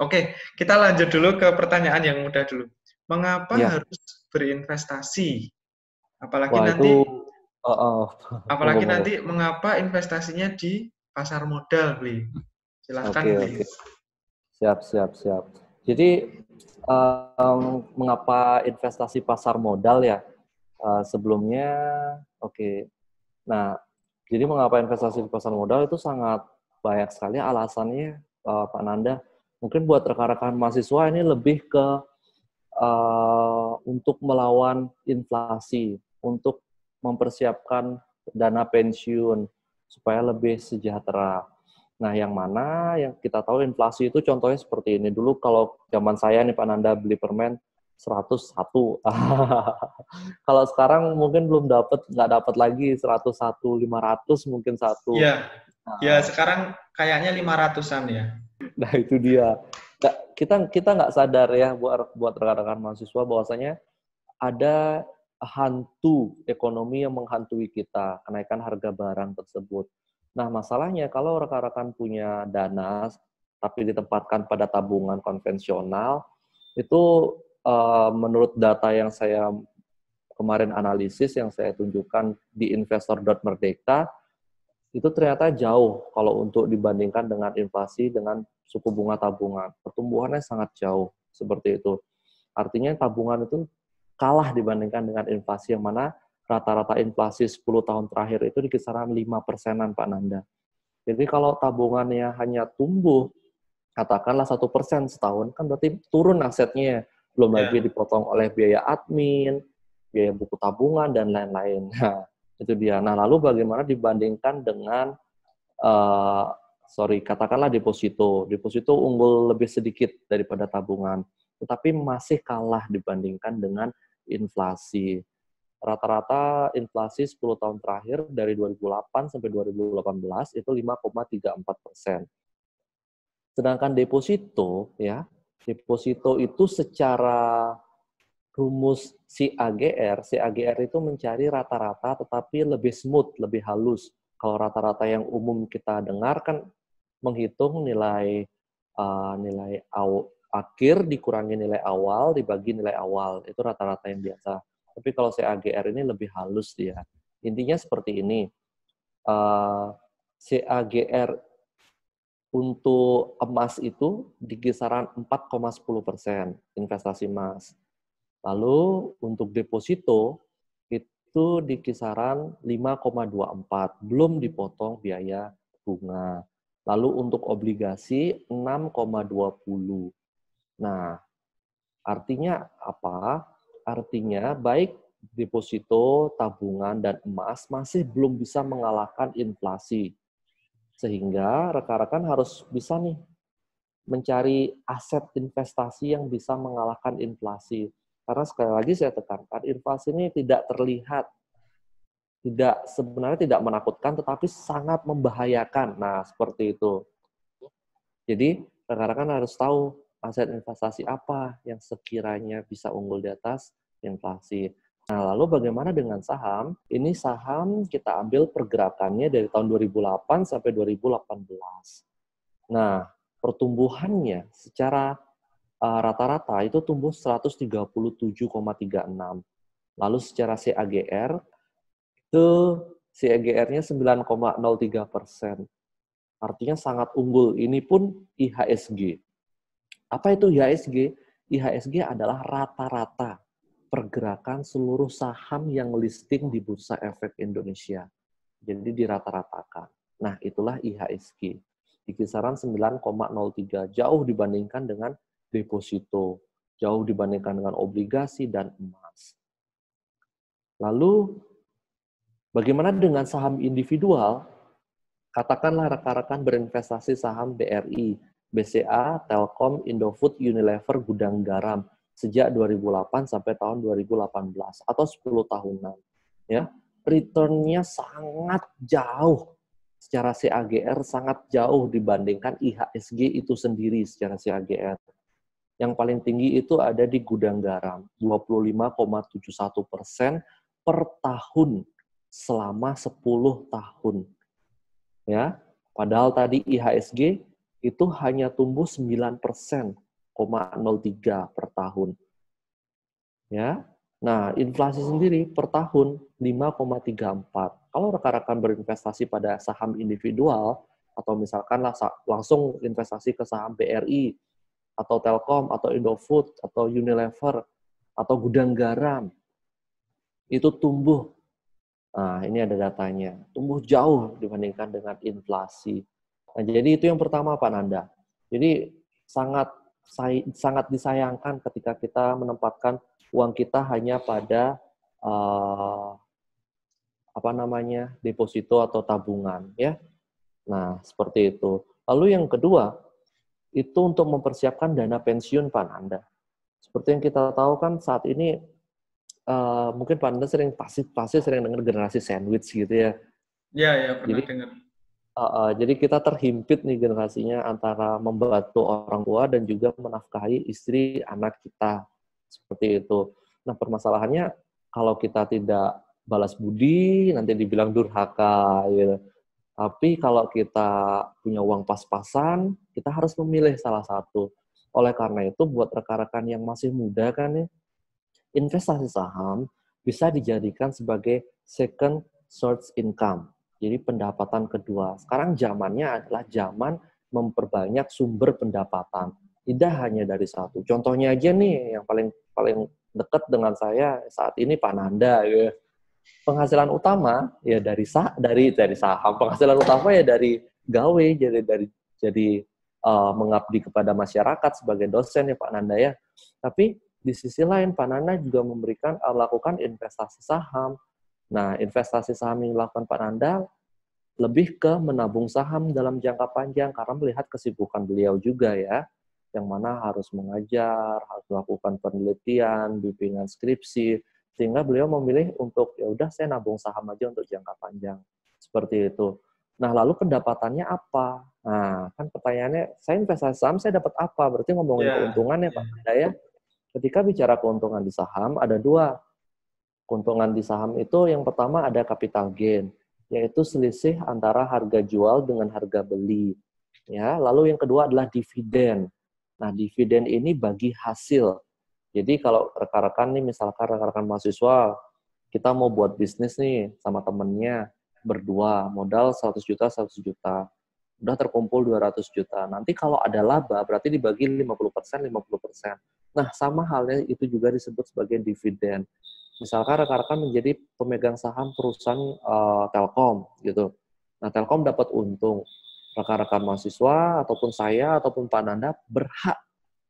Oke, kita lanjut dulu ke pertanyaan yang mudah dulu. Mengapa Ya, harus berinvestasi? Apalagi wah itu nanti uh, uh, monggo apalagi monggo. nanti mengapa investasinya di pasar modal, Bli? Oke Silahkan, Bli. oke, siap siap siap. Jadi mengapa investasi pasar modal ya? Sebelumnya, oke. Nah, jadi mengapa investasi di pasar modal itu sangat banyak sekali alasannya, Pak Nanda. Mungkin buat rekan-rekan mahasiswa ini lebih ke untuk melawan inflasi, untuk mempersiapkan dana pensiun supaya lebih sejahtera. Nah, yang mana yang kita tahu inflasi itu contohnya seperti ini. Dulu kalau zaman saya nih Pak Nanda beli permen 101. Kalau sekarang mungkin belum nggak dapat lagi 101, 500 mungkin satu. Ya, ya Nah, sekarang kayaknya 500-an ya. nah itu dia. Kita nggak sadar ya buat rekan-rekan mahasiswa bahwasanya ada hantu ekonomi yang menghantui kita, kenaikan harga barang tersebut. Nah, masalahnya kalau rekan-rekan punya dana, tapi ditempatkan pada tabungan konvensional, itu menurut data yang saya kemarin analisis, yang saya tunjukkan di investor.merdeka, itu ternyata jauh kalau untuk dibandingkan dengan inflasi dengan suku bunga tabungan. Pertumbuhannya sangat jauh, seperti itu. Artinya tabungan itu kalah dibandingkan dengan inflasi yang mana rata-rata inflasi 10 tahun terakhir itu di kisaran 5%-an Pak Nanda. Jadi kalau tabungannya hanya tumbuh, katakanlah 1% setahun, kan berarti turun asetnya. Belum lagi Ya, dipotong oleh biaya admin, biaya buku tabungan, dan lain-lain. Nah, itu dia. Nah, lalu bagaimana dibandingkan dengan, uh, katakanlah deposito. Deposito unggul lebih sedikit daripada tabungan, tetapi masih kalah dibandingkan dengan inflasi. Rata-rata inflasi 10 tahun terakhir dari 2008 sampai 2018 itu 5,34%. Sedangkan deposito, ya, deposito itu secara rumus CAGR itu mencari rata-rata tetapi lebih smooth, lebih halus. Kalau rata-rata yang umum kita dengar kan menghitung nilai akhir dikurangi nilai awal dibagi nilai awal, itu rata-rata yang biasa. Tapi kalau CAGR ini lebih halus dia. Intinya seperti ini. CAGR untuk emas itu di kisaran 4,10% investasi emas. Lalu untuk deposito itu di kisaran 5,24, belum dipotong biaya bunga. Lalu untuk obligasi 6,20. Nah, artinya apa? Artinya baik deposito, tabungan, dan emas masih belum bisa mengalahkan inflasi. Sehingga rekan-rekan harus bisa nih mencari aset investasi yang bisa mengalahkan inflasi. Karena sekali lagi saya tekankan, inflasi ini tidak terlihat, sebenarnya tidak menakutkan, tetapi sangat membahayakan. Nah, seperti itu. Jadi, rekan-rekan harus tahu aset investasi apa yang sekiranya bisa unggul di atas inflasi. Nah, lalu bagaimana dengan saham? Ini saham kita ambil pergerakannya dari tahun 2008 sampai 2018. Nah, pertumbuhannya secara rata-rata itu tumbuh 137,36. Lalu secara CAGR itu CAGR-nya 9,03%. Artinya sangat unggul. Ini pun IHSG. Apa itu IHSG? IHSG adalah rata-rata pergerakan seluruh saham yang listing di Bursa Efek Indonesia. Jadi dirata-ratakan. Nah, itulah IHSG. Di kisaran 9,03, jauh dibandingkan dengan deposito, jauh dibandingkan dengan obligasi dan emas. Lalu, bagaimana dengan saham individual? Katakanlah rekan-rekan berinvestasi saham BRI, BCA, Telkom, Indofood, Unilever, Gudang Garam sejak 2008 sampai tahun 2018 atau 10 tahunan. Ya, return-nya sangat jauh secara CAGR, sangat jauh dibandingkan IHSG itu sendiri secara CAGR. Yang paling tinggi itu ada di Gudang Garam, 25,71% per tahun selama 10 tahun. Ya, padahal tadi IHSG itu hanya tumbuh 9,03% per tahun. Ya. Nah, inflasi sendiri per tahun 5,34. Kalau rekan-rekan berinvestasi pada saham individual atau misalkan langsung investasi ke saham BRI atau Telkom atau Indofood atau Unilever atau Gudang Garam, itu tumbuh. Nah, ini ada datanya. Tumbuh jauh dibandingkan dengan inflasi. Nah, jadi itu yang pertama, Pak Nanda. Jadi sangat disayangkan ketika kita menempatkan uang kita hanya pada deposito atau tabungan, ya. Nah, seperti itu. Lalu yang kedua, itu untuk mempersiapkan dana pensiun, Pak Nanda. Seperti yang kita tahu kan saat ini mungkin Pak Nanda pasti sering dengar generasi sandwich gitu ya. Ya, pernah dengar. Jadi kita terhimpit nih generasinya antara membantu orang tua dan juga menafkahi istri anak kita. Seperti itu. Nah, permasalahannya kalau kita tidak balas budi, nanti dibilang durhaka. Gitu. Tapi kalau kita punya uang pas-pasan, kita harus memilih salah satu. Oleh karena itu, buat rekan-rekan yang masih muda kan ya, investasi saham bisa dijadikan sebagai second source income. Jadi pendapatan kedua. Sekarang zamannya adalah zaman memperbanyak sumber pendapatan. Tidak hanya dari satu. Contohnya aja nih yang paling dekat dengan saya saat ini Pak Nanda. Ya. Penghasilan utama ya dari saham. Penghasilan utama ya dari gawe, jadi mengabdi kepada masyarakat sebagai dosen ya Pak Nanda ya. Tapi di sisi lain Pak Nanda juga melakukan investasi saham. Nah, investasi saham yang dilakukan Pak Nanda lebih ke menabung saham dalam jangka panjang karena melihat kesibukan beliau juga ya, yang mana harus mengajar, harus melakukan penelitian, bimbingan skripsi, sehingga beliau memilih untuk ya udah saya nabung saham aja untuk jangka panjang. Seperti itu. Nah, lalu pendapatannya apa? Nah, kan pertanyaannya, saya investasi saham, saya dapat apa? Berarti ngomongin keuntungannya Pak Nanda ya. Ketika bicara keuntungan di saham, ada dua. Keuntungan di saham itu yang pertama ada capital gain, yaitu selisih antara harga jual dengan harga beli. Ya, lalu yang kedua adalah dividen. Nah, dividen ini bagi hasil. Jadi kalau rekan-rekan nih, misalkan rekan-rekan mahasiswa, kita mau buat bisnis nih sama temennya, berdua, modal 100 juta, 100 juta. Udah terkumpul 200 juta. Nanti kalau ada laba, berarti dibagi 50%, 50%. Nah, sama halnya itu juga disebut sebagai dividen. Misalkan rekan-rekan menjadi pemegang saham perusahaan Telkom, gitu. Nah, Telkom dapat untung. Rekan-rekan mahasiswa, ataupun saya, ataupun Pak Nanda, berhak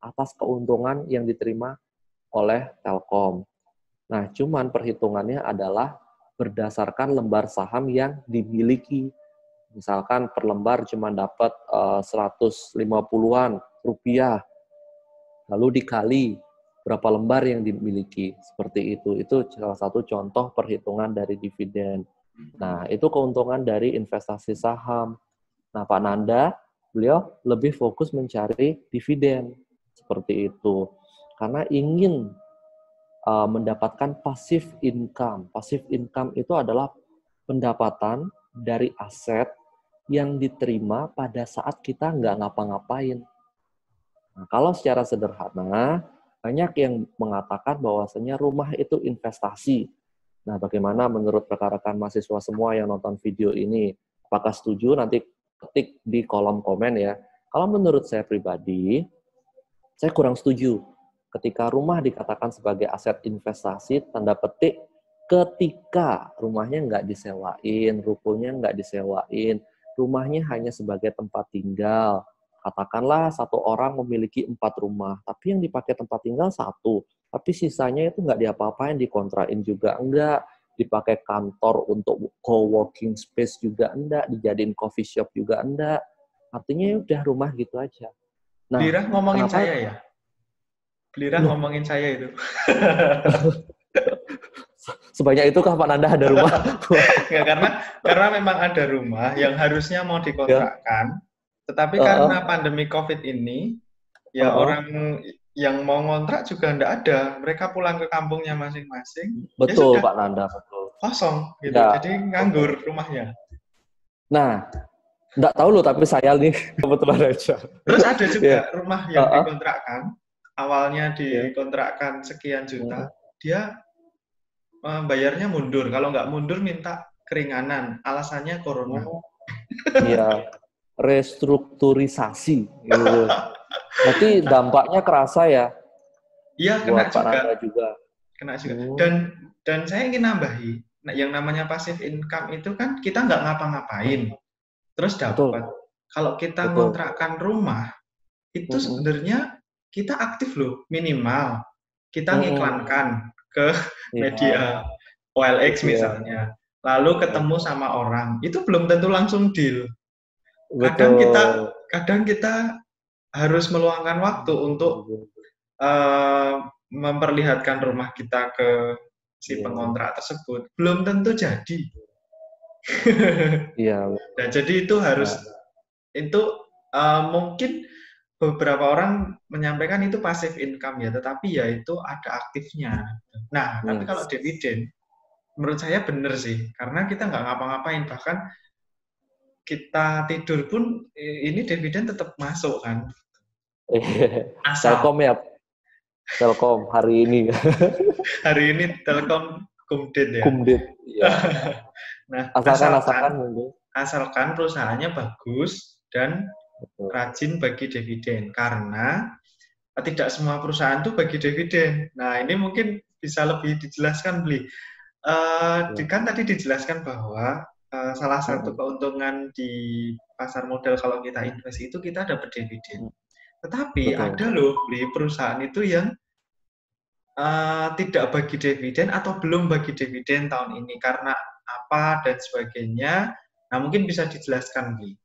atas keuntungan yang diterima oleh Telkom. Nah, cuman perhitungannya adalah berdasarkan lembar saham yang dimiliki. Misalkan per lembar cuma dapat 150-an rupiah, lalu dikali berapa lembar yang dimiliki. Seperti itu. Itu salah satu contoh perhitungan dari dividen. Nah, itu keuntungan dari investasi saham. Nah, Pak Nanda, beliau lebih fokus mencari dividen. Seperti itu. Karena ingin mendapatkan passive income. Passive income itu adalah pendapatan dari aset yang diterima pada saat kita nggak ngapa-ngapain. Nah, kalau secara sederhana, banyak yang mengatakan bahwasanya rumah itu investasi. Nah, bagaimana menurut rekan-rekan mahasiswa semua yang nonton video ini? Apakah setuju? Nanti ketik di kolom komen ya. Kalau menurut saya pribadi, saya kurang setuju. Ketika rumah dikatakan sebagai aset investasi, tanda petik, ketika rumahnya nggak disewain, rukonya nggak disewain, rumahnya hanya sebagai tempat tinggal. Katakanlah satu orang memiliki 4 rumah, tapi yang dipakai tempat tinggal 1, tapi sisanya itu nggak diapa-apain, dikontrain juga enggak, dipakai kantor untuk co-working space juga enggak, dijadiin coffee shop juga enggak. Artinya udah rumah gitu aja. Nah, Lirah ngomongin kenapa? saya ya? Lirah ngomongin saya itu. Sebanyak itu kah Pak Nanda ada rumah? Nggak, karena memang ada rumah yang harusnya mau dikontrakkan, tetapi karena pandemi COVID ini, ya orang yang mau ngontrak juga nggak ada. Mereka pulang ke kampungnya masing-masing. Betul ya sudah, Pak Nanda, betul. kosong gitu. Ya, jadi nganggur rumahnya. Nah, Nggak tahu loh, tapi saya nih kebetulan aja. Terus ada juga Ya. rumah yang dikontrakkan, awalnya Ya. dikontrakkan sekian juta, dia bayarnya mundur. Kalau nggak mundur minta keringanan, alasannya corona. Iya, restrukturisasi gitu. Berarti dampaknya kerasa ya Iya, kena buat Pak juga. Nanda juga. Kena juga. Dan saya ingin nambahi, yang namanya passive income itu kan kita nggak ngapa-ngapain, terus dapat. Kalau kita ngontrakkan rumah, itu sebenarnya kita aktif loh, minimal. Kita ngiklankan ke media OLX misalnya, lalu ketemu sama orang, itu belum tentu langsung deal. Kadang kita harus meluangkan waktu untuk memperlihatkan rumah kita ke si pengontrak tersebut. Belum tentu jadi. Iya. Nah, jadi itu harus mungkin beberapa orang menyampaikan itu passive income ya, tetapi ya itu ada aktifnya. Nah, tapi kalau dividen, menurut saya benar sih, karena kita nggak ngapa-ngapain, bahkan kita tidur pun ini dividen tetap masuk kan. Telkom ya, Telkom hari ini. Hari ini Telkom Kumdit ya. Kumdit. Ya. Nah, asalkan perusahaannya bagus dan rajin bagi dividen, karena tidak semua perusahaan tuh bagi dividen. Nah, ini mungkin bisa lebih dijelaskan, Bli. Kan tadi dijelaskan bahwa salah satu keuntungan di pasar modal kalau kita invest itu kita dapat dividen. Tetapi ada loh, Bli, perusahaan itu yang tidak bagi dividen atau belum bagi dividen tahun ini karena apa dan sebagainya. Nah, mungkin bisa dijelaskan, Bli.